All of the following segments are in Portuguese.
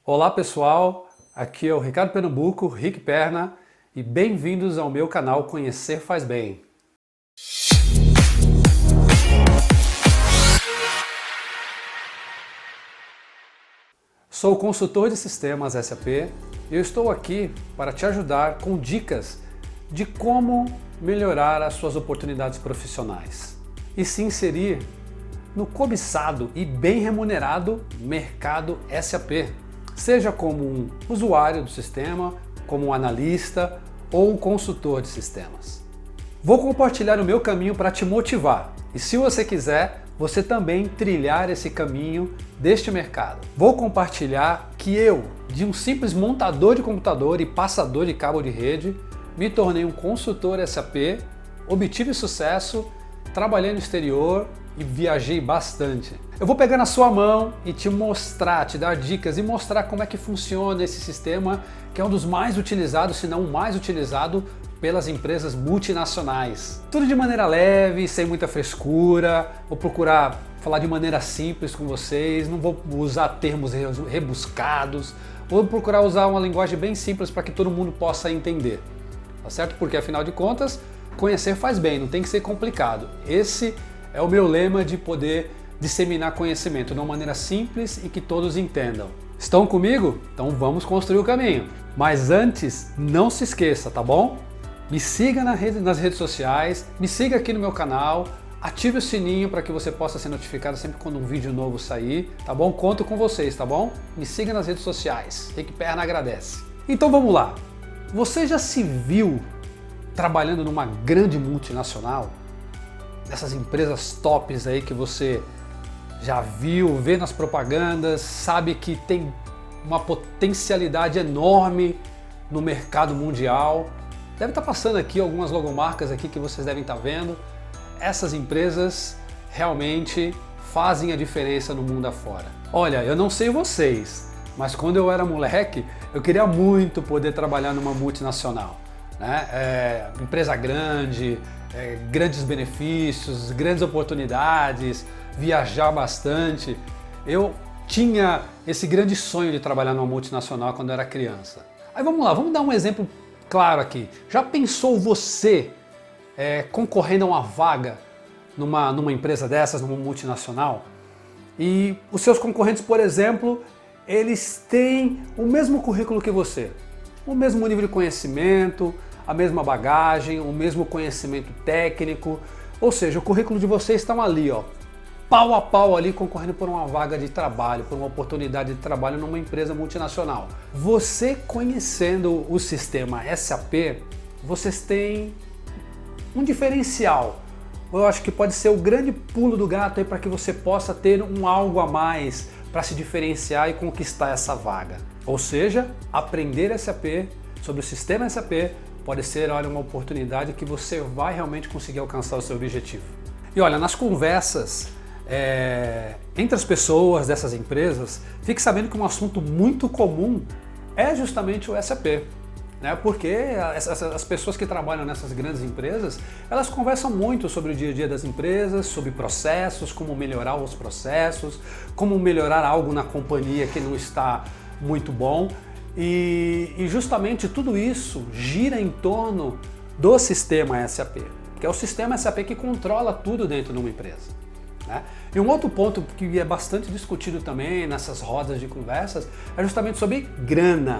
Olá pessoal, aqui é o Ricardo Pernambuco, Rick Perna, e bem-vindos ao meu canal Conhecer Faz Bem. Sou consultor de sistemas SAP e eu estou aqui para te ajudar com dicas de como melhorar as suas oportunidades profissionais e se inserir no cobiçado e bem remunerado mercado SAP, seja como um usuário do sistema, como um analista ou um consultor de sistemas. Vou compartilhar o meu caminho para te motivar e, se você quiser, você também trilhar esse caminho deste mercado. Vou compartilhar que eu, de um simples montador de computador e passador de cabo de rede, me tornei um consultor SAP, obtive sucesso, trabalhei no exterior e viajei bastante. Eu vou pegar na sua mão e te mostrar, te dar dicas e mostrar como é que funciona esse sistema, que é um dos mais utilizados, se não o mais utilizado pelas empresas multinacionais. Tudo de maneira leve, sem muita frescura, vou procurar falar de maneira simples com vocês, não vou usar termos rebuscados, vou procurar usar uma linguagem bem simples para que todo mundo possa entender, tá certo? Porque afinal de contas, conhecer faz bem, não tem que ser complicado. Esse é o meu lema de poder disseminar conhecimento de uma maneira simples e que todos entendam. Estão comigo? Então vamos construir o caminho. Mas antes, não se esqueça, tá bom? Me siga nas redes sociais, me siga aqui no meu canal, ative o sininho para que você possa ser notificado sempre quando um vídeo novo sair, tá bom? Conto com vocês, tá bom? Me siga nas redes sociais, Rick Perna agradece. Então vamos lá. Você já se viu trabalhando numa grande multinacional? Dessas empresas tops aí que você já viu, vê nas propagandas, sabe que tem uma potencialidade enorme no mercado mundial. Deve estar passando aqui algumas logomarcas aqui que vocês devem estar vendo. Essas empresas realmente fazem a diferença no mundo afora. Olha, eu não sei vocês, mas quando eu era moleque, eu queria muito poder trabalhar numa multinacional, né? Empresa grande, grandes benefícios, grandes oportunidades, viajar bastante. Eu tinha esse grande sonho de trabalhar numa multinacional quando eu era criança. Aí vamos lá, vamos dar um exemplo claro aqui. Já pensou você concorrendo a uma vaga numa empresa dessas, numa multinacional? E os seus concorrentes, por exemplo, eles têm o mesmo currículo que você, o mesmo nível de conhecimento, a mesma bagagem, o mesmo conhecimento técnico, ou seja, o currículo de vocês estão ali, ó, pau a pau ali, concorrendo por uma vaga de trabalho, por uma oportunidade de trabalho numa empresa multinacional. Você conhecendo o sistema SAP, vocês têm um diferencial. Eu acho que pode ser o grande pulo do gato aí para que você possa ter um algo a mais para se diferenciar e conquistar essa vaga. Ou seja, aprender SAP, sobre o sistema SAP, pode ser, olha, uma oportunidade que você vai realmente conseguir alcançar o seu objetivo. E olha, nas conversas entre as pessoas dessas empresas, fique sabendo que um assunto muito comum é justamente o SAP. Né? Porque as pessoas que trabalham nessas grandes empresas, elas conversam muito sobre o dia a dia das empresas, sobre processos, como melhorar os processos, como melhorar algo na companhia que não está muito bom. E justamente tudo isso gira em torno do sistema SAP, que é o sistema SAP que controla tudo dentro de uma empresa, né? E um outro ponto que é bastante discutido também nessas rodas de conversas é justamente sobre grana,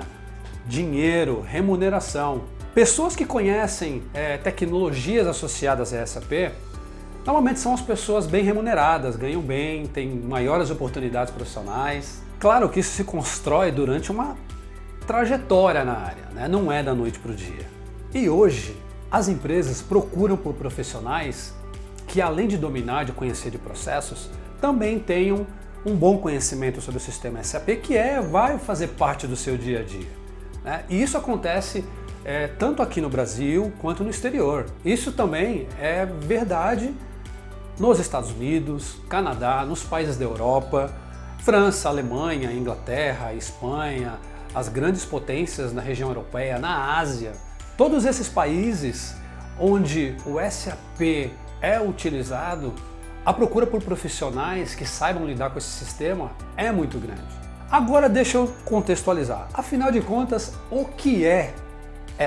dinheiro, remuneração. Pessoas que conhecem tecnologias associadas a SAP, normalmente são as pessoas bem remuneradas, ganham bem, têm maiores oportunidades profissionais. Claro que isso se constrói durante uma trajetória na área, né? Não é da noite para o dia. E hoje as empresas procuram por profissionais que, além de dominar, de conhecer de processos, também tenham um bom conhecimento sobre o sistema SAP, que vai fazer parte do seu dia a dia, né? E isso acontece tanto aqui no Brasil quanto no exterior. Isso também é verdade nos Estados Unidos, Canadá, nos países da Europa, França, Alemanha, Inglaterra, Espanha, as grandes potências na região europeia, na Ásia. Todos esses países onde o SAP é utilizado, a procura por profissionais que saibam lidar com esse sistema é muito grande. Agora deixa eu contextualizar. Afinal de contas, o que é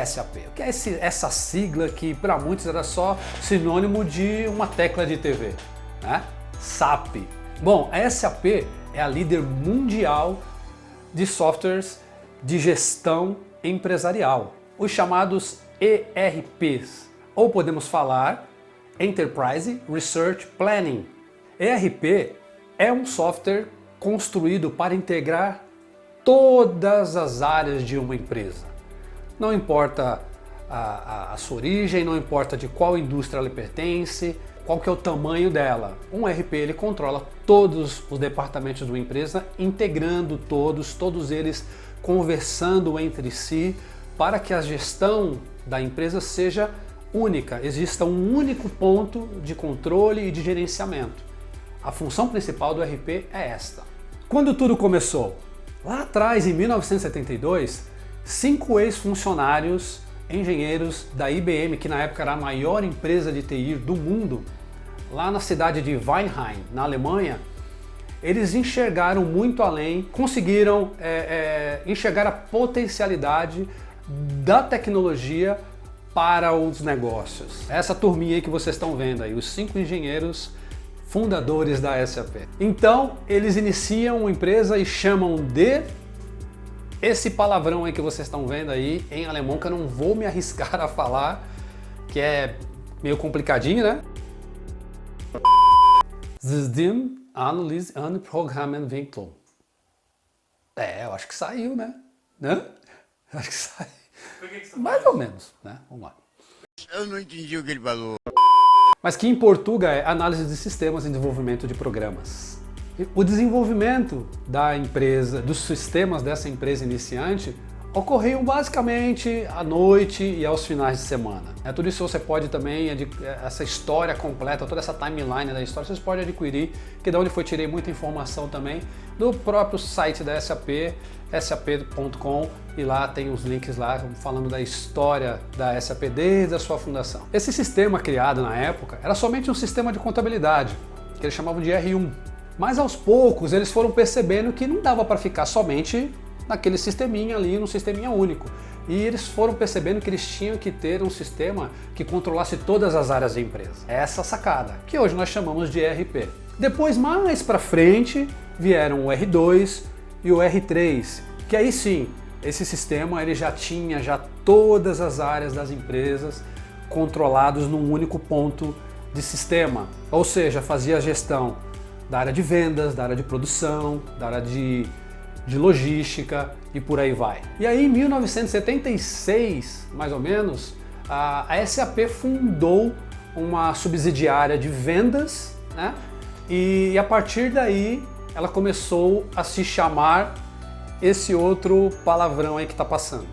SAP? O que é essa sigla que para muitos era só sinônimo de uma tecla de TV, né? SAP. Bom, a SAP é a líder mundial de softwares de gestão empresarial, os chamados ERPs, ou podemos falar Enterprise Resource Planning. ERP é um software construído para integrar todas as áreas de uma empresa. Não importa a sua origem, não importa de qual indústria ela pertence, qual que é o tamanho dela. Um ERP ele controla todos os departamentos de uma empresa, integrando todos eles conversando entre si para que a gestão da empresa seja única, exista um único ponto de controle e de gerenciamento. A função principal do ERP é esta. Quando tudo começou? Lá atrás, em 1972, 5 ex-funcionários, engenheiros da IBM, que na época era a maior empresa de TI do mundo, lá na cidade de Weinheim, na Alemanha, eles enxergaram muito além, conseguiram enxergar a potencialidade da tecnologia para os negócios. Essa turminha aí que vocês estão vendo aí, os 5 engenheiros fundadores da SAP. Então, eles iniciam uma empresa e chamam de esse palavrão aí que vocês estão vendo aí em alemão, que eu não vou me arriscar a falar, que é meio complicadinho, né? Systemanalyse und Programmentwicklung. Eu acho que saiu, né? Acho que saiu. Mais ou menos, né? Vamos lá. Eu não entendi o que ele falou. Mas que em português é análise de sistemas e desenvolvimento de programas. O desenvolvimento da empresa, dos sistemas dessa empresa iniciante, ocorriam basicamente à noite e aos finais de semana. Tudo isso você pode também, essa história completa, toda essa timeline da história, vocês podem adquirir, que da onde foi tirei muita informação também, do próprio site da SAP, sap.com, e lá tem os links lá falando da história da SAP desde a sua fundação. Esse sistema criado na época era somente um sistema de contabilidade, que eles chamavam de R1. Mas aos poucos eles foram percebendo que não dava para ficar somente naquele sisteminha ali, num sisteminha único. E eles foram percebendo que eles tinham que ter um sistema que controlasse todas as áreas da empresa. Essa sacada, que hoje nós chamamos de ERP. Depois, mais para frente, vieram o R2 e o R3, que aí sim, esse sistema ele já tinha todas as áreas das empresas controlados num único ponto de sistema. Ou seja, fazia a gestão da área de vendas, da área de produção, da área de logística e por aí vai. E aí em 1976, mais ou menos, a SAP fundou uma subsidiária de vendas, né? E a partir daí ela começou a se chamar esse outro palavrão aí que está passando.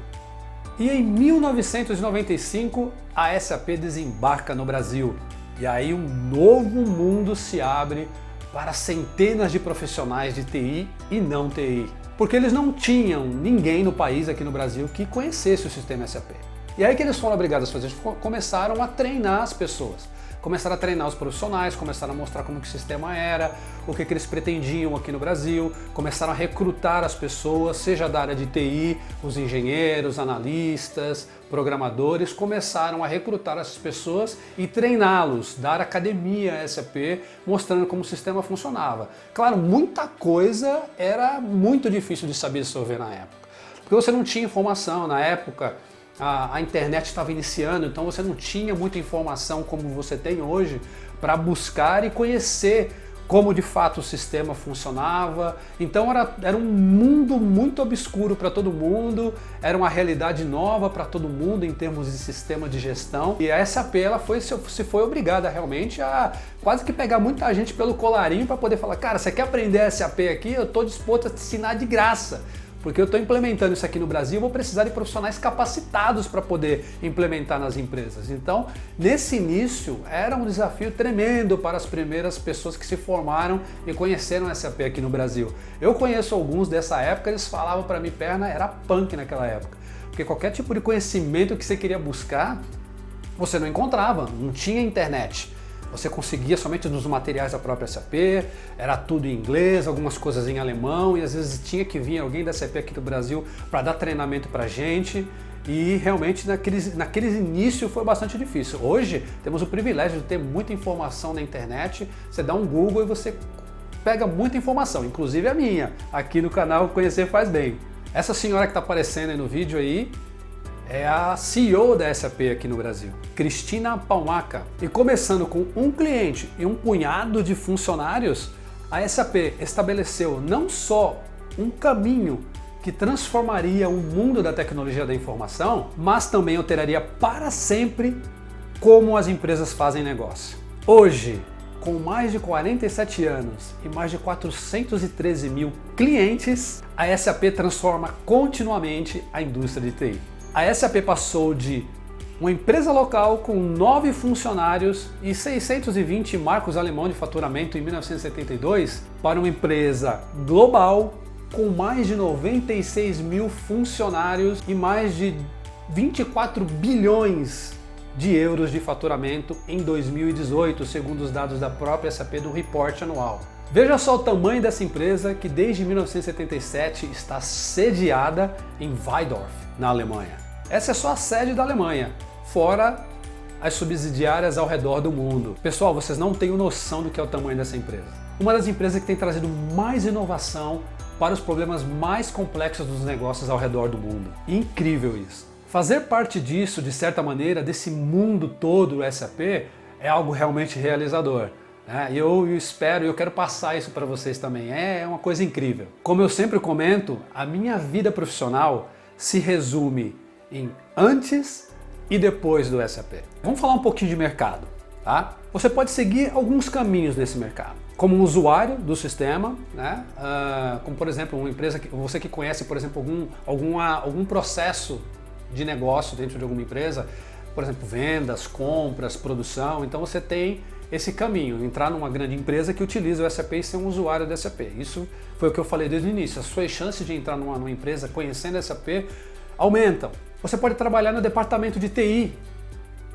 E em 1995 a SAP desembarca no Brasil e aí um novo mundo se abre para centenas de profissionais de TI e não TI. Porque eles não tinham ninguém no país, aqui no Brasil, que conhecesse o sistema SAP. E aí que eles foram obrigados a fazer, começaram a treinar as pessoas. Começaram a treinar os profissionais, começaram a mostrar como que o sistema era, o que eles pretendiam aqui no Brasil, começaram a recrutar as pessoas, seja da área de TI, os engenheiros, analistas, programadores, começaram a recrutar essas pessoas e treiná-los, dar academia SAP, mostrando como o sistema funcionava. Claro, muita coisa era muito difícil de saber resolver na época, porque você não tinha informação na época. A internet estava iniciando, então você não tinha muita informação como você tem hoje para buscar e conhecer como de fato o sistema funcionava. Então era um mundo muito obscuro para todo mundo, era uma realidade nova para todo mundo em termos de sistema de gestão. E a SAP ela se foi obrigada realmente a quase que pegar muita gente pelo colarinho para poder falar: cara, você quer aprender SAP aqui? Eu estou disposto a te ensinar de graça. Porque eu estou implementando isso aqui no Brasil, eu vou precisar de profissionais capacitados para poder implementar nas empresas. Então, nesse início, era um desafio tremendo para as primeiras pessoas que se formaram e conheceram SAP aqui no Brasil. Eu conheço alguns dessa época, eles falavam para mim, perna era punk naquela época. Porque qualquer tipo de conhecimento que você queria buscar, você não encontrava, não tinha internet. você conseguia somente nos materiais da própria SAP, era tudo em inglês, algumas coisas em alemão, e às vezes tinha que vir alguém da SAP aqui do Brasil para dar treinamento para a gente, e realmente naqueles inícios foi bastante difícil. Hoje temos o privilégio de ter muita informação na internet, você dá um Google e você pega muita informação, inclusive a minha, aqui no canal Conhecer Faz Bem. Essa senhora que está aparecendo aí no vídeo aí, é a CEO da SAP aqui no Brasil, Cristina Palmaca. E começando com um cliente e um punhado de funcionários, a SAP estabeleceu não só um caminho que transformaria o mundo da tecnologia da informação, mas também alteraria para sempre como as empresas fazem negócio. Hoje, com mais de 47 anos e mais de 413 mil clientes, a SAP transforma continuamente a indústria de TI. A SAP passou de uma empresa local com 9 funcionários e 620 marcos alemão de faturamento em 1972 para uma empresa global com mais de 96 mil funcionários e mais de 24 bilhões de euros de faturamento em 2018, segundo os dados da própria SAP do report anual. Veja só o tamanho dessa empresa que desde 1977 está sediada em Weidorf, na Alemanha. Essa é só a sede da Alemanha, fora as subsidiárias ao redor do mundo. Pessoal, vocês não têm noção do que é o tamanho dessa empresa. Uma das empresas que tem trazido mais inovação para os problemas mais complexos dos negócios ao redor do mundo. Incrível isso. Fazer parte disso, de certa maneira, desse mundo todo do SAP, é algo realmente realizador. Eu espero e eu quero passar isso para vocês também. É uma coisa incrível. Como eu sempre comento, a minha vida profissional se resume em antes e depois do SAP. Vamos falar um pouquinho de mercado, tá? Você pode seguir alguns caminhos nesse mercado. Como um usuário do sistema, né? Como por exemplo uma empresa, você que conhece, por exemplo, algum processo de negócio dentro de alguma empresa, por exemplo, vendas, compras, produção, então você tem esse caminho, entrar numa grande empresa que utiliza o SAP e ser um usuário do SAP. Isso foi o que eu falei desde o início, as suas chances de entrar numa empresa conhecendo SAP aumentam. Você pode trabalhar no departamento de TI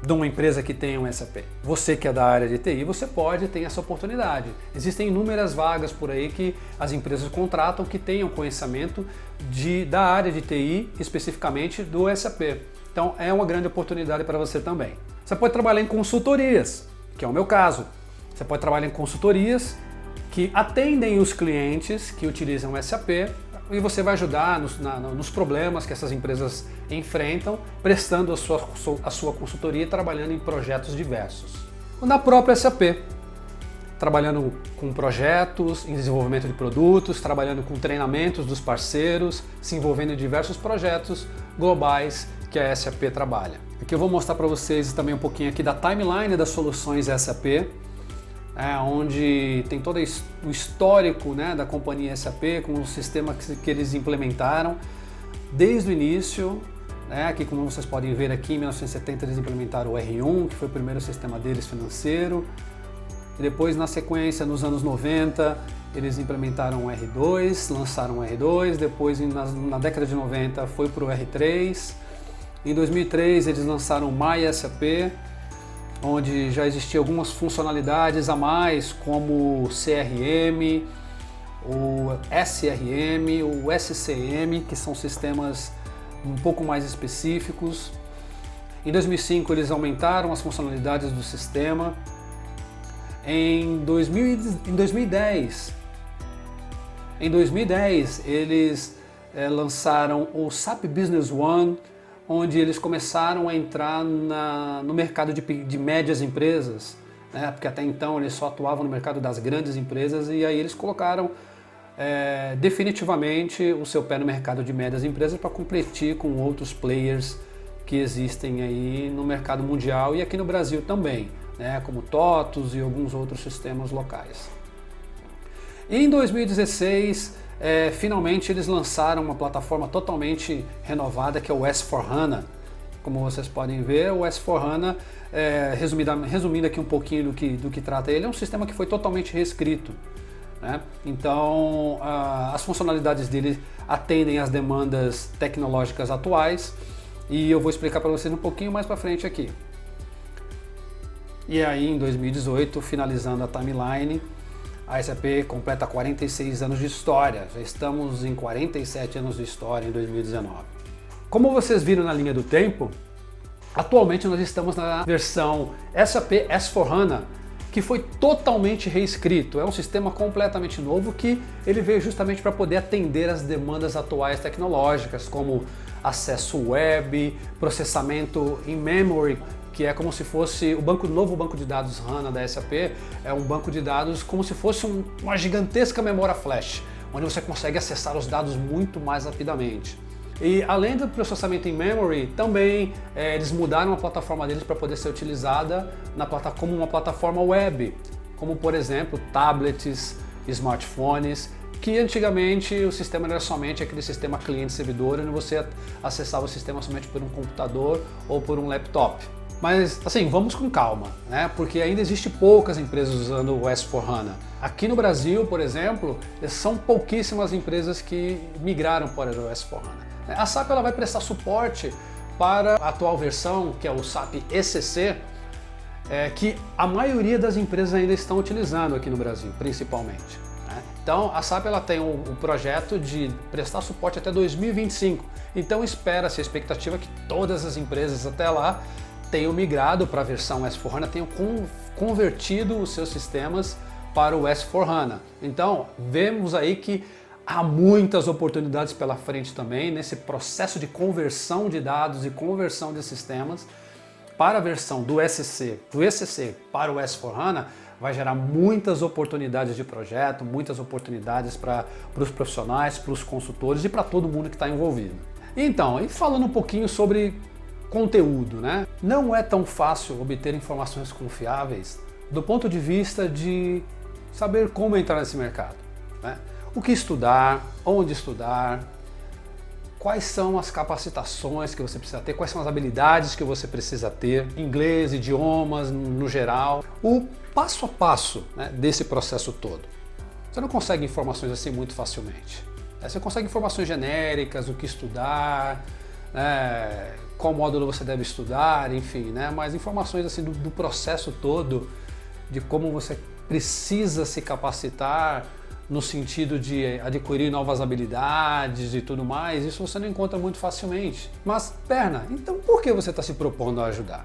de uma empresa que tenha um SAP. Você que é da área de TI, você pode ter essa oportunidade. Existem inúmeras vagas por aí que as empresas contratam que tenham conhecimento da área de TI, especificamente do SAP. Então é uma grande oportunidade para você também. Você pode trabalhar em consultorias, que é o meu caso. Você pode trabalhar em consultorias que atendem os clientes que utilizam o SAP e você vai ajudar nos problemas que essas empresas enfrentam, prestando a sua consultoria e trabalhando em projetos diversos. Na própria SAP, trabalhando com projetos, em desenvolvimento de produtos, trabalhando com treinamentos dos parceiros, se envolvendo em diversos projetos globais que a SAP trabalha. Aqui eu vou mostrar para vocês também um pouquinho aqui da timeline das soluções SAP, onde tem todo o histórico, né, da companhia SAP, com o sistema que eles implementaram desde o início. Aqui, como vocês podem ver aqui, em 1970 eles implementaram o R1, que foi o primeiro sistema deles financeiro. E depois, na sequência, nos anos 90, eles implementaram o R2, lançaram o R2. Depois, na década de 90, foi para o R3. Em 2003, eles lançaram o MySAP, onde já existiam algumas funcionalidades a mais, como o CRM, o SRM, o SCM, que são sistemas um pouco mais específicos. Em 2005 eles aumentaram as funcionalidades do sistema. Em 2010 eles lançaram o SAP Business One, onde eles começaram a entrar no mercado de médias empresas, né? Porque até então eles só atuavam no mercado das grandes empresas, e aí eles colocaram definitivamente o seu pé no mercado de médias empresas para competir com outros players que existem aí no mercado mundial e aqui no Brasil também, né? Como TOTUS e alguns outros sistemas locais. E em 2016, finalmente eles lançaram uma plataforma totalmente renovada, que é o S/4HANA. Como vocês podem ver, o S/4HANA, resumindo aqui um pouquinho do que trata ele, é um sistema que foi totalmente reescrito, né? Então, as funcionalidades dele atendem às demandas tecnológicas atuais, e eu vou explicar para vocês um pouquinho mais para frente aqui. E aí em 2018, finalizando a timeline, a SAP completa 46 anos de história. Já estamos em 47 anos de história em 2019. Como vocês viram na linha do tempo, atualmente nós estamos na versão SAP S/4HANA, que foi totalmente reescrito. É um sistema completamente novo que ele veio justamente para poder atender as demandas atuais tecnológicas, como acesso web, processamento in memory, que é como se fosse o novo banco de dados HANA da SAP, é um banco de dados como se fosse uma gigantesca memória flash, onde você consegue acessar os dados muito mais rapidamente. E além do processamento em memory, também eles mudaram a plataforma deles para poder ser utilizada como uma plataforma web, como por exemplo tablets, smartphones, que antigamente o sistema era somente aquele sistema cliente-servidor, onde você acessava o sistema somente por um computador ou por um laptop. Mas assim, vamos com calma, né? Porque ainda existe poucas empresas usando o S/4HANA. Aqui no Brasil, por exemplo, são pouquíssimas empresas que migraram para o S/4HANA. A SAP ela vai prestar suporte para a atual versão, que é o SAP ECC, que a maioria das empresas ainda estão utilizando aqui no Brasil, principalmente. Então a SAP ela tem o projeto de prestar suporte até 2025. Então espera-se a expectativa que todas as empresas até lá tenham migrado para a versão S/4HANA, tenham convertido os seus sistemas para o S/4HANA. Então vemos aí que há muitas oportunidades pela frente também nesse processo de conversão de dados e conversão de sistemas para a versão do ECC para o S/4HANA. Vai gerar muitas oportunidades de projeto, muitas oportunidades para os profissionais, para os consultores e para todo mundo que está envolvido. Então, e falando um pouquinho sobre conteúdo, né? Não é tão fácil obter informações confiáveis do ponto de vista de saber como entrar nesse mercado, né? O que estudar, onde estudar, quais são as capacitações que você precisa ter, quais são as habilidades que você precisa ter, inglês, idiomas no geral, o passo a passo, né, desse processo todo. Você não consegue informações assim muito facilmente. Você consegue informações genéricas, o que estudar, qual módulo você deve estudar, enfim, né, mas informações assim do processo todo, de como você precisa se capacitar, no sentido de adquirir novas habilidades e tudo mais, isso você não encontra muito facilmente. Mas, Perna, então por que você está se propondo a ajudar?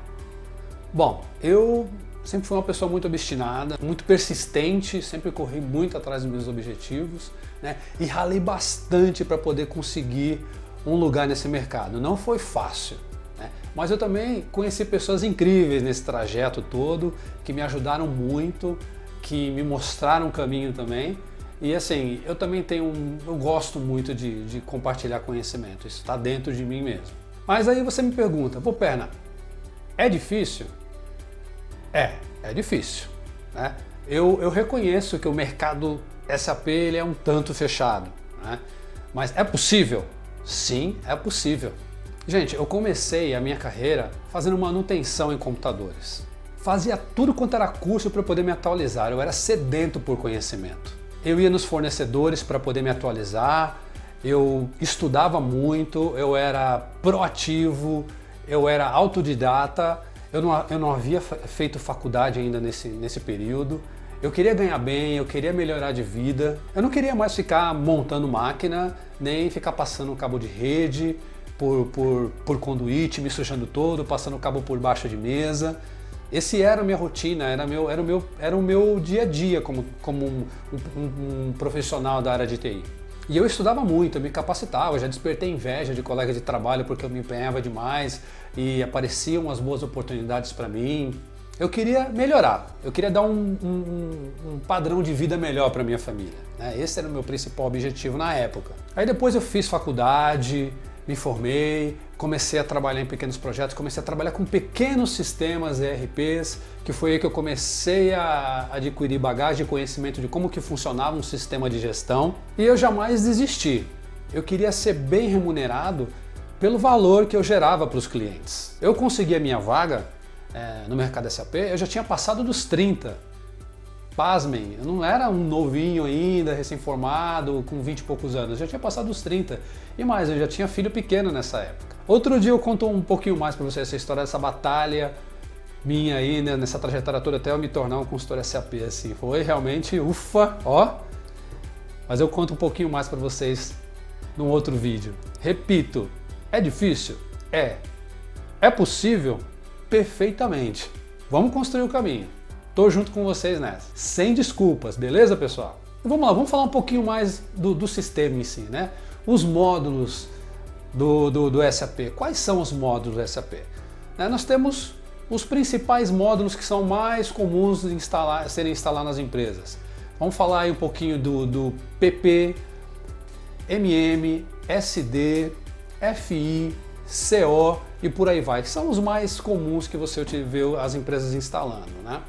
Bom, eu sempre fui uma pessoa muito obstinada, muito persistente, sempre corri muito atrás dos meus objetivos, né? E ralei bastante para poder conseguir um lugar nesse mercado. Não foi fácil, né? Mas eu também conheci pessoas incríveis nesse trajeto todo, que me ajudaram muito, que me mostraram o caminho também. E assim, eu também eu gosto muito de compartilhar conhecimento, isso está dentro de mim mesmo. Mas aí você me pergunta, pô, Perna, é difícil? É difícil, né? Eu reconheço que o mercado SAP ele é um tanto fechado, né? Mas é possível? Sim, é possível. Gente, eu comecei a minha carreira fazendo manutenção em computadores. Fazia tudo quanto era curso para poder me atualizar, eu era sedento por conhecimento. Eu ia nos fornecedores para poder me atualizar, eu estudava muito, eu era proativo, eu era autodidata, eu não havia feito faculdade ainda nesse período. Eu queria ganhar bem, eu queria melhorar de vida, eu não queria mais ficar montando máquina, nem ficar passando cabo de rede por conduíte, me sujando todo, passando cabo por baixo de mesa. Esse era a minha rotina, era o meu dia a dia como um profissional da área de TI. E eu estudava muito, eu me capacitava, eu já despertei inveja de colega de trabalho porque eu me empenhava demais e apareciam as boas oportunidades para mim. Eu queria melhorar, eu queria dar um padrão de vida melhor para minha família, né? Esse era o meu principal objetivo na época. Aí depois eu fiz faculdade, me formei, comecei a trabalhar em pequenos projetos, comecei a trabalhar com pequenos sistemas ERPs, que foi aí que eu comecei a adquirir bagagem e conhecimento de como que funcionava um sistema de gestão. E eu jamais desisti. Eu queria ser bem remunerado pelo valor que eu gerava para os clientes. Eu consegui a minha vaga no mercado SAP, eu já tinha passado dos 30. Pasmem, eu não era um novinho ainda, recém-formado, com 20 e poucos anos, eu já tinha passado dos 30. E mais, eu já tinha filho pequeno nessa época. Outro dia eu conto um pouquinho mais para vocês essa história dessa batalha minha aí, né, nessa trajetória toda até eu me tornar um consultor SAP, assim, foi realmente ufa, ó. Mas eu conto um pouquinho mais para vocês num outro vídeo. Repito, é difícil? É. É possível? Perfeitamente. Vamos construir o caminho. Tô junto com vocês nessa. Sem desculpas, beleza, pessoal? Vamos lá, vamos falar um pouquinho mais do sistema em si, né? Os módulos do SAP. Quais são os módulos do SAP? Nós temos os principais módulos que são mais comuns de serem instalados nas empresas. Vamos falar aí um pouquinho do PP, MM, SD, FI, CO e por aí vai, que são os mais comuns que você vê as empresas instalando, né?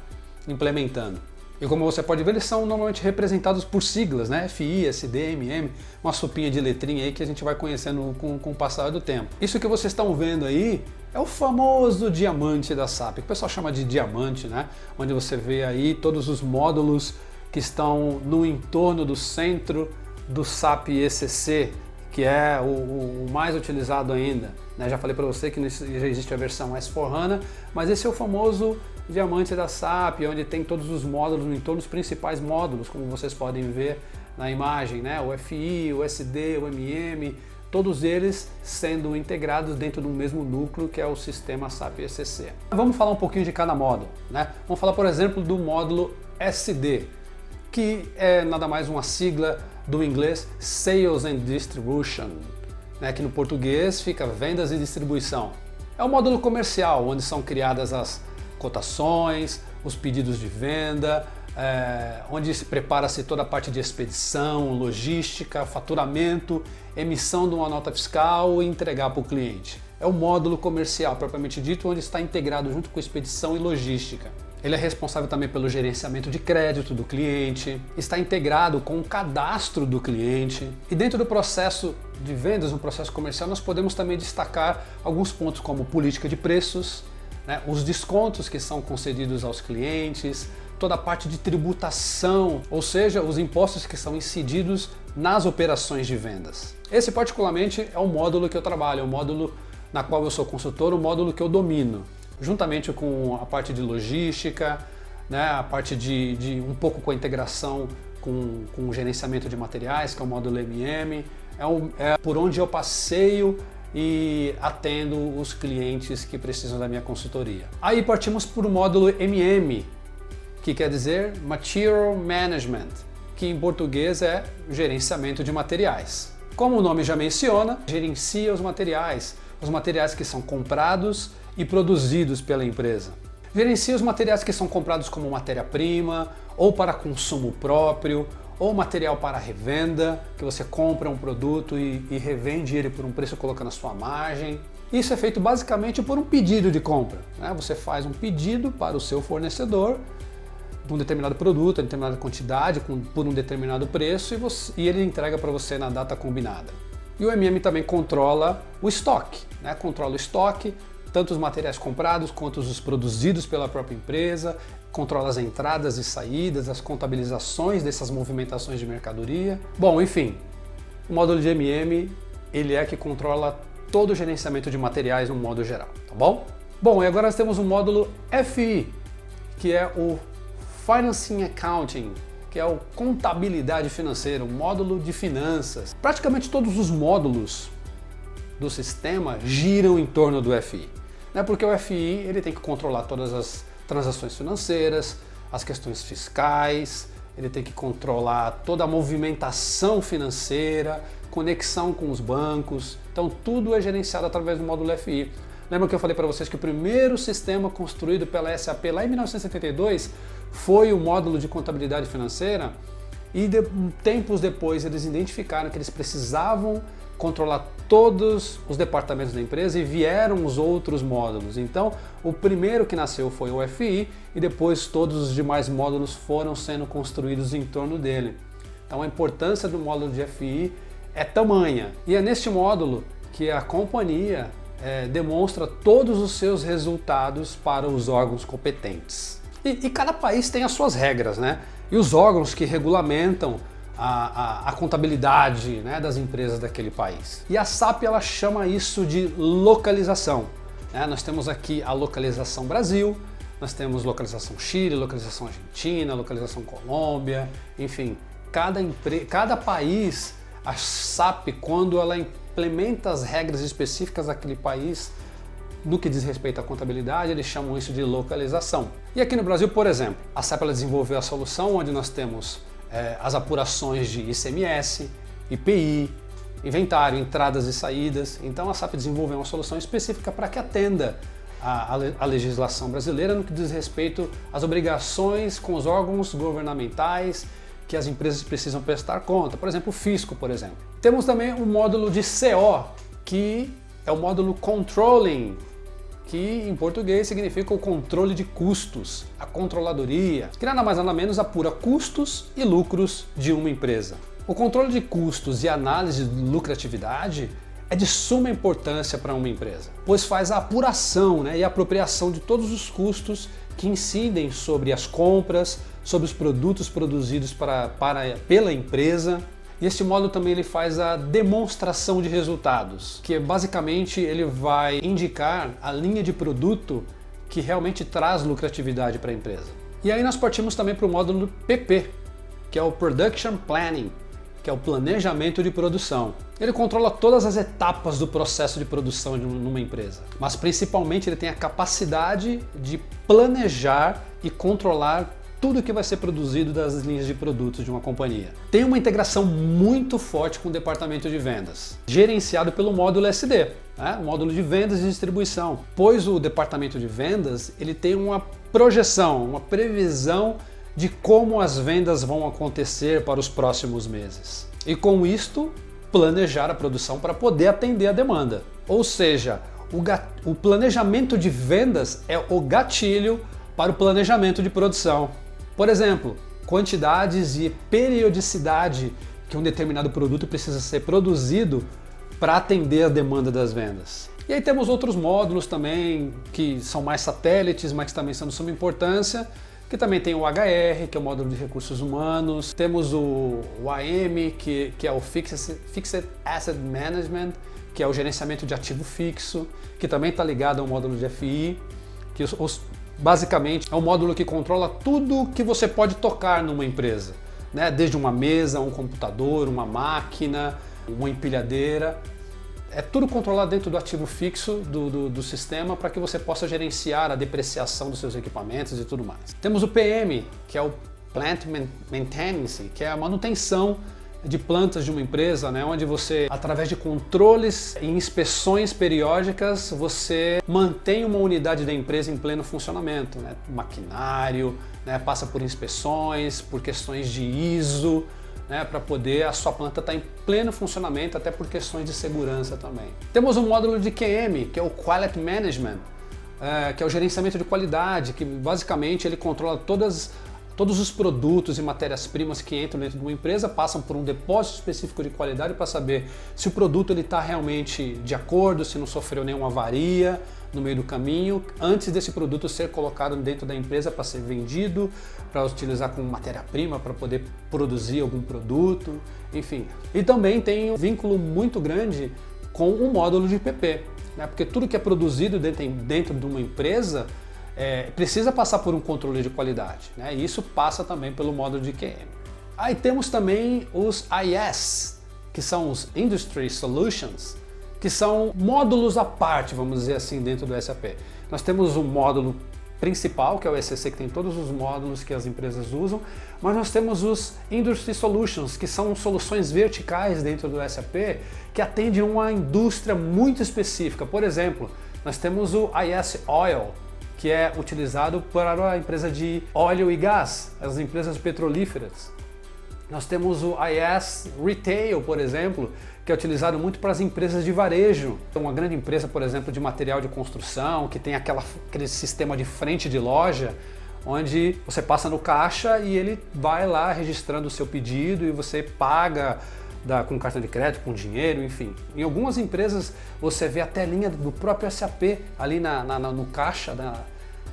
Implementando. E como você pode ver, eles são normalmente representados por siglas, né? FI, SD, MM, uma sopinha de letrinha aí que a gente vai conhecendo com o passar do tempo. Isso que vocês estão vendo aí é o famoso diamante da SAP, que o pessoal chama de diamante, né? Onde você vê aí todos os módulos que estão no entorno do centro do SAP ECC, que é o mais utilizado ainda, né? Já falei para você que já existe a versão S/4HANA, mas esse é o famoso diamante da SAP, onde tem todos os módulos no entorno, os principais módulos, como vocês podem ver na imagem, né? O FI, o SD, o MM, todos eles sendo integrados dentro do mesmo núcleo que é o sistema SAP ECC. Vamos falar um pouquinho de cada módulo, né? Vamos falar, por exemplo, do módulo SD, que é nada mais uma sigla do inglês Sales and Distribution, né? Que no português fica vendas e distribuição. É o módulo comercial, onde são criadas as cotações, os pedidos de venda, onde se prepara-se toda a parte de expedição, logística, faturamento, emissão de uma nota fiscal e entregar para o cliente. É o módulo comercial, propriamente dito, onde está integrado junto com expedição e logística. Ele é responsável também pelo gerenciamento de crédito do cliente, está integrado com o cadastro do cliente. E dentro do processo de vendas, no processo comercial, nós podemos também destacar alguns pontos como política de preços, né, os descontos que são concedidos aos clientes, toda a parte de tributação, ou seja, os impostos que são incididos nas operações de vendas. Esse particularmente é o módulo que eu trabalho, é o módulo na qual eu sou consultor, o módulo que eu domino, juntamente com a parte de logística, né, a parte de um pouco com a integração com o gerenciamento de materiais, que é o módulo MM, é por onde eu passeio e atendo os clientes que precisam da minha consultoria. Aí partimos para o módulo MM, que quer dizer Material Management, que em português é gerenciamento de materiais. Como o nome já menciona, gerencia os materiais que são comprados e produzidos pela empresa. Gerencia os materiais que são comprados como matéria-prima, ou para consumo próprio, ou material para revenda, que você compra um produto e revende ele por um preço colocando a sua margem. Isso é feito basicamente por um pedido de compra, né? Você faz um pedido para o seu fornecedor de um determinado produto, determinada quantidade, por um determinado preço e ele entrega para você na data combinada. E o MM também controla o estoque, né? Controla o estoque, tanto os materiais comprados quanto os produzidos pela própria empresa, controla as entradas e saídas, as contabilizações dessas movimentações de mercadoria. Bom, enfim, o módulo de MM, ele é que controla todo o gerenciamento de materiais no modo geral, tá bom? Bom, e agora nós temos o módulo FI, que é o Financing Accounting, que é o Contabilidade Financeira, o módulo de finanças. Praticamente todos os módulos do sistema giram em torno do FI, né? Porque o FI ele tem que controlar todas as transações financeiras, as questões fiscais, ele tem que controlar toda a movimentação financeira, conexão com os bancos, então tudo é gerenciado através do módulo FI. Lembra que eu falei para vocês que o primeiro sistema construído pela SAP lá em 1972 foi o módulo de contabilidade financeira? E tempos depois eles identificaram que eles precisavam controlar todos os departamentos da empresa e vieram os outros módulos. Então, o primeiro que nasceu foi o FI e depois todos os demais módulos foram sendo construídos em torno dele. Então, a importância do módulo de FI é tamanha. E é neste módulo que a companhia demonstra todos os seus resultados para os órgãos competentes. E cada país tem as suas regras, né? E os órgãos que regulamentam a contabilidade, né, das empresas daquele país. E a SAP ela chama isso de localização, né? Nós temos aqui a localização Brasil, nós temos localização Chile, localização Argentina, localização Colômbia, enfim, cada país, a SAP, quando ela implementa as regras específicas daquele país, no que diz respeito à contabilidade, eles chamam isso de localização. E aqui no Brasil, por exemplo, a SAP ela desenvolveu a solução onde nós temos as apurações de ICMS, IPI, inventário, entradas e saídas. Então a SAP desenvolveu uma solução específica para que atenda a legislação brasileira no que diz respeito às obrigações com os órgãos governamentais que as empresas precisam prestar conta, por exemplo, o fisco, por exemplo. Temos também um módulo de CO, que é o módulo Controlling, que em português significa o controle de custos, a controladoria, que nada mais nada menos apura custos e lucros de uma empresa. O controle de custos e análise de lucratividade é de suma importância para uma empresa, pois faz a apuração e a apropriação de todos os custos que incidem sobre as compras, sobre os produtos produzidos pela empresa. E este módulo também ele faz a demonstração de resultados, que basicamente ele vai indicar a linha de produto que realmente traz lucratividade para a empresa. E aí nós partimos também para o módulo PP, que é o Production Planning, que é o planejamento de produção. Ele controla todas as etapas do processo de produção numa empresa, mas principalmente ele tem a capacidade de planejar e controlar tudo que vai ser produzido das linhas de produtos de uma companhia. Tem uma integração muito forte com o departamento de vendas, gerenciado pelo módulo SD, o módulo de vendas e distribuição, pois o departamento de vendas ele tem uma projeção, uma previsão de como as vendas vão acontecer para os próximos meses. E com isto, planejar a produção para poder atender a demanda. Ou seja, o planejamento de vendas é o gatilho para o planejamento de produção. Por exemplo, quantidades e periodicidade que um determinado produto precisa ser produzido para atender a demanda das vendas. E aí temos outros módulos também que são mais satélites, mas que também são de suma importância, que também tem o HR, que é o módulo de recursos humanos, temos o AM, que é o Fixed Asset Management, que é o gerenciamento de ativo fixo, que também está ligado ao módulo de FI, que basicamente é um módulo que controla tudo que você pode tocar numa empresa, desde uma mesa, um computador, uma máquina, uma empilhadeira. É tudo controlado dentro do ativo fixo do sistema para que você possa gerenciar a depreciação dos seus equipamentos e tudo mais. Temos o PM, que é o Plant Maintenance, que é a manutenção de plantas de uma empresa, onde você, através de controles e inspeções periódicas, você mantém uma unidade da empresa em pleno funcionamento, maquinário, passa por inspeções, por questões de ISO, para poder a sua planta estar em pleno funcionamento, até por questões de segurança também. Temos um módulo de QM, que é o Quality Management, que é o gerenciamento de qualidade, que basicamente ele controla todos os produtos e matérias-primas que entram dentro de uma empresa, passam por um depósito específico de qualidade para saber se o produto está realmente de acordo, se não sofreu nenhuma avaria no meio do caminho, antes desse produto ser colocado dentro da empresa para ser vendido, para utilizar como matéria-prima, para poder produzir algum produto, enfim. E também tem um vínculo muito grande com o módulo de PP, porque tudo que é produzido dentro de uma empresa precisa passar por um controle de qualidade, e isso passa também pelo módulo de QM. Aí temos também os IS, que são os Industry Solutions, que são módulos à parte, vamos dizer assim, dentro do SAP. Nós temos um módulo principal, que é o ECC, que tem todos os módulos que as empresas usam, mas nós temos os Industry Solutions, que são soluções verticais dentro do SAP, que atendem uma indústria muito específica. Por exemplo, nós temos o IS Oil, que é utilizado para a empresa de óleo e gás, as empresas petrolíferas. Nós temos o IS Retail, por exemplo, que é utilizado muito para as empresas de varejo. Uma grande empresa, por exemplo, de material de construção, que tem aquele sistema de frente de loja, onde você passa no caixa e ele vai lá registrando o seu pedido e você paga com cartão de crédito, com dinheiro, enfim. Em algumas empresas você vê a telinha do próprio SAP ali no caixa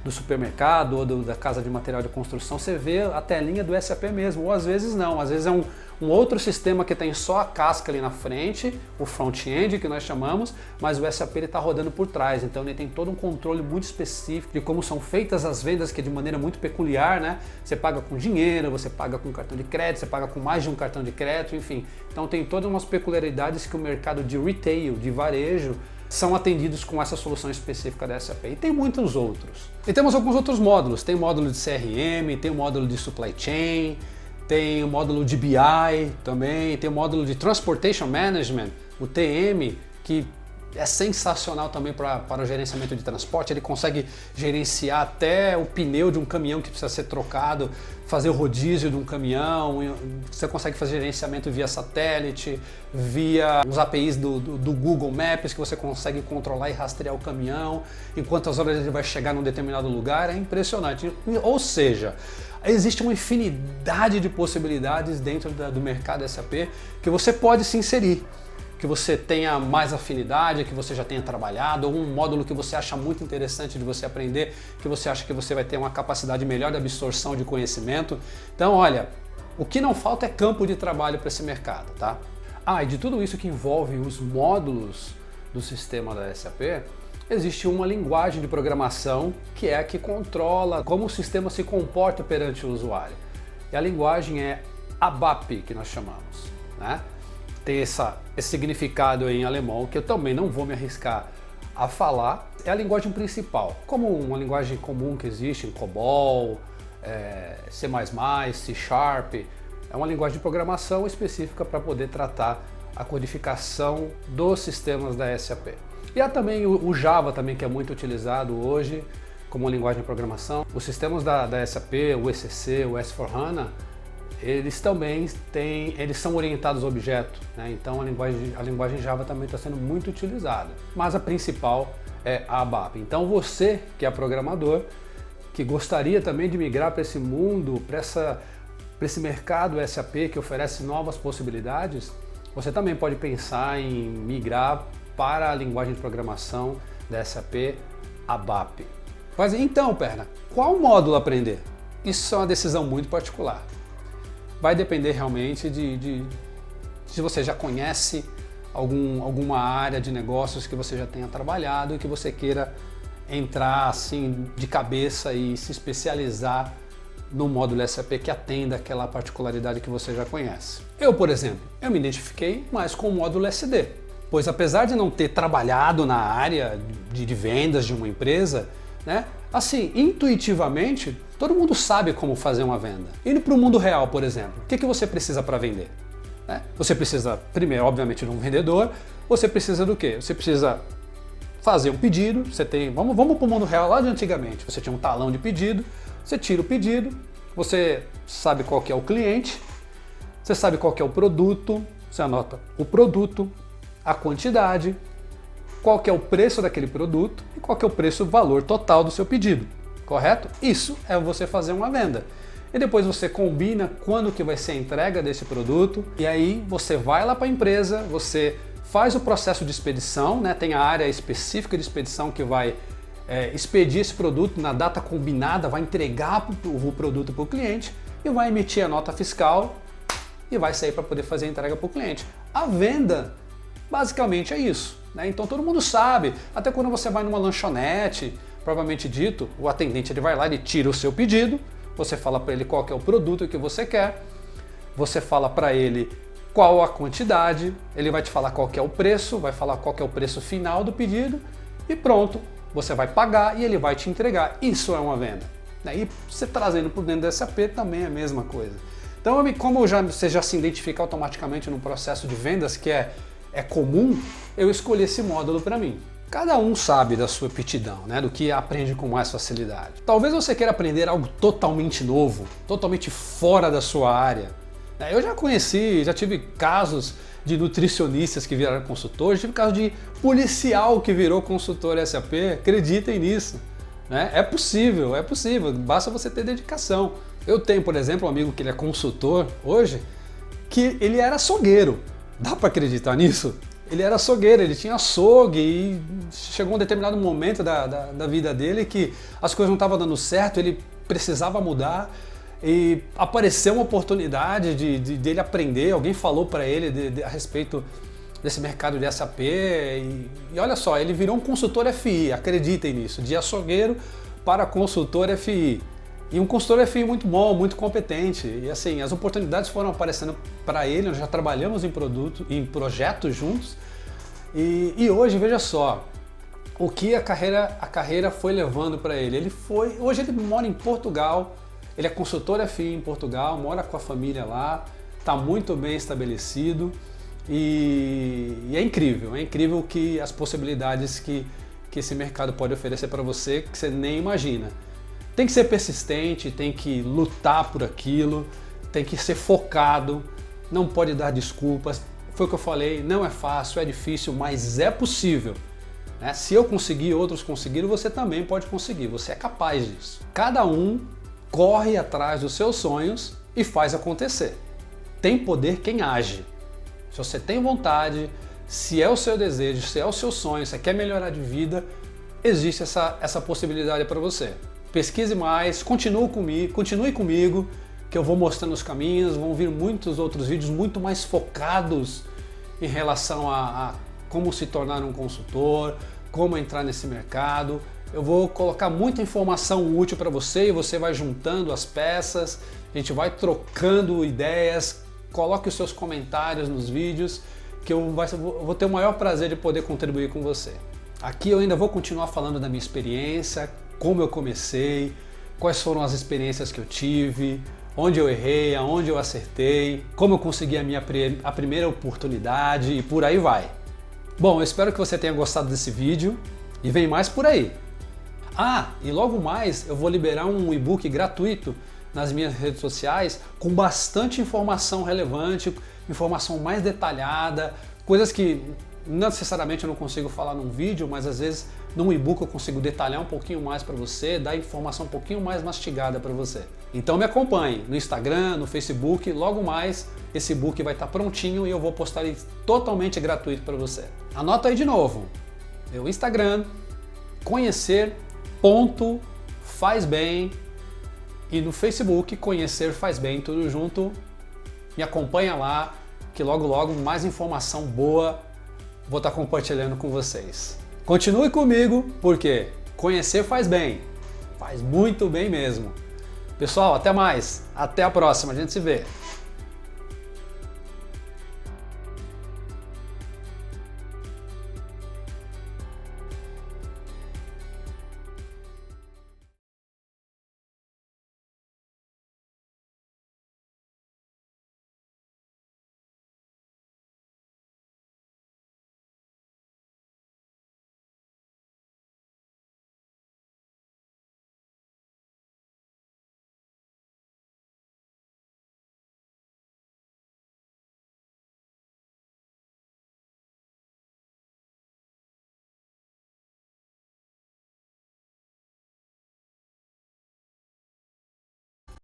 do supermercado ou da casa de material de construção, você vê a telinha do SAP mesmo, ou às vezes não, às vezes é um outro sistema que tem só a casca ali na frente, o front-end que nós chamamos, mas o SAP está rodando por trás, então ele tem todo um controle muito específico de como são feitas as vendas, que é de maneira muito peculiar, né? Você paga com dinheiro, você paga com cartão de crédito, você paga com mais de um cartão de crédito, enfim. Então tem todas umas peculiaridades que o mercado de retail, de varejo, são atendidos com essa solução específica da SAP. E tem muitos outros. E temos alguns outros módulos. Tem o módulo de CRM, tem o módulo de Supply Chain, tem o módulo de BI também, tem o módulo de Transportation Management, o TM, que é sensacional também para o gerenciamento de transporte. Ele consegue gerenciar até o pneu de um caminhão que precisa ser trocado, fazer o rodízio de um caminhão, você consegue fazer gerenciamento via satélite, via os APIs do Google Maps, que você consegue controlar e rastrear o caminhão, em quantas horas ele vai chegar num determinado lugar. É impressionante. Ou seja, existe uma infinidade de possibilidades dentro do mercado SAP que você pode se inserir, que você tenha mais afinidade, que você já tenha trabalhado, ou um módulo que você acha muito interessante de você aprender, que você acha que você vai ter uma capacidade melhor de absorção de conhecimento. Então, olha, o que não falta é campo de trabalho para esse mercado, tá? E de tudo isso que envolve os módulos do sistema da SAP, existe uma linguagem de programação que é a que controla como o sistema se comporta perante o usuário. E a linguagem é ABAP, que nós chamamos, né? Tem esse significado em alemão, que eu também não vou me arriscar a falar. É a linguagem principal, como uma linguagem comum que existe em COBOL, C++, C Sharp. É uma linguagem de programação específica para poder tratar a codificação dos sistemas da SAP. E há também o Java, também, que é muito utilizado hoje como uma linguagem de programação. Os sistemas da SAP, o ECC, o S4HANA, eles também são orientados a objeto, né? Então a linguagem Java também está sendo muito utilizada, mas a principal é a ABAP. Então você que é programador, que gostaria também de migrar para esse mundo, para esse mercado SAP que oferece novas possibilidades, você também pode pensar em migrar para a linguagem de programação da SAP ABAP. Mas então, Perna, qual módulo aprender? Isso é uma decisão muito particular. Vai depender realmente de se você já conhece alguma área de negócios que você já tenha trabalhado e que você queira entrar assim de cabeça e se especializar no módulo SAP que atenda aquela particularidade que você já conhece. Eu, por exemplo, me identifiquei mais com o módulo SD, pois apesar de não ter trabalhado na área de vendas de uma empresa, né? Assim, intuitivamente, todo mundo sabe como fazer uma venda. Indo para o mundo real, por exemplo, o que você precisa para vender? Né? Você precisa, primeiro, obviamente, de um vendedor. Você precisa do quê? Você precisa fazer um pedido. Você tem, vamos para o mundo real lá de antigamente. Você tinha um talão de pedido, você tira o pedido, você sabe qual que é o cliente, você sabe qual que é o produto, você anota o produto, a quantidade, qual que é o preço daquele produto e qual que é o valor total do seu pedido, correto? Isso é você fazer uma venda. E depois você combina quando que vai ser a entrega desse produto e aí você vai lá para a empresa, você faz o processo de expedição, né? Tem a área específica de expedição que vai expedir esse produto na data combinada, vai entregar o produto para o cliente e vai emitir a nota fiscal e vai sair para poder fazer a entrega para o cliente. A venda basicamente é isso. Então todo mundo sabe, até quando você vai numa lanchonete, provavelmente dito, o atendente ele vai lá, ele tira o seu pedido, você fala para ele qual que é o produto que você quer, você fala para ele qual a quantidade, ele vai te falar qual que é o preço, vai falar qual que é o preço final do pedido e pronto, você vai pagar e ele vai te entregar. Isso é uma venda. E você trazendo por dentro da SAP também é a mesma coisa. Então, como você já se identifica automaticamente no processo de vendas, que é comum, eu escolhi esse módulo para mim. Cada um sabe da sua aptidão, né, do que aprende com mais facilidade. Talvez você queira aprender algo totalmente novo, totalmente fora da sua área. Eu já tive casos de nutricionistas que viraram consultores, tive caso de policial que virou consultor SAP, acreditem nisso. É possível, basta você ter dedicação. Eu tenho, por exemplo, um amigo que ele é consultor hoje, que ele era açougueiro. Dá para acreditar nisso? Ele era açougueiro, ele tinha açougue e chegou um determinado momento da vida dele que as coisas não estavam dando certo, ele precisava mudar. e apareceu uma oportunidade dele aprender, alguém falou para ele a respeito desse mercado de SAP e olha só, ele virou um consultor FI, acreditem nisso, de açougueiro para consultor FI. E um consultor FI muito bom, muito competente. E assim, as oportunidades foram aparecendo para ele, nós já trabalhamos em projetos juntos. E hoje, veja só, o que a carreira foi levando para ele. Hoje ele mora em Portugal, ele é consultor FI em Portugal, mora com a família lá, está muito bem estabelecido e é incrível que as possibilidades que esse mercado pode oferecer para você, que você nem imagina. Tem que ser persistente, tem que lutar por aquilo, tem que ser focado, não pode dar desculpas. Foi o que eu falei, não é fácil, é difícil, mas é possível. Se eu conseguir, outros conseguiram, você também pode conseguir, você é capaz disso. Cada um corre atrás dos seus sonhos e faz acontecer. Tem poder quem age. Se você tem vontade, se é o seu desejo, se é o seu sonho, se quer melhorar de vida, existe essa possibilidade para você. Pesquise mais, continue comigo, que eu vou mostrando os caminhos, vão vir muitos outros vídeos muito mais focados em relação a como se tornar um consultor, como entrar nesse mercado. Eu vou colocar muita informação útil para você e você vai juntando as peças, a gente vai trocando ideias, coloque os seus comentários nos vídeos, que eu vou ter o maior prazer de poder contribuir com você. Aqui eu ainda vou continuar falando da minha experiência, como eu comecei, quais foram as experiências que eu tive, onde eu errei, aonde eu acertei, como eu consegui a primeira oportunidade e por aí vai. Bom, eu espero que você tenha gostado desse vídeo e vem mais por aí. E logo mais eu vou liberar um e-book gratuito nas minhas redes sociais com bastante informação relevante, informação mais detalhada, coisas que não necessariamente eu não consigo falar num vídeo, mas às vezes num e-book eu consigo detalhar um pouquinho mais para você, dar informação um pouquinho mais mastigada para você. Então me acompanhe no Instagram, no Facebook, logo mais esse e-book vai estar prontinho e eu vou postar ele totalmente gratuito para você. Anota aí de novo, meu Instagram, conhecer.fazbem e no Facebook, Conhecer Faz Bem, tudo junto. Me acompanha lá, que logo logo mais informação boa vou estar compartilhando com vocês. Continue comigo, porque conhecer faz bem, faz muito bem mesmo. Pessoal, até mais, até a próxima, a gente se vê.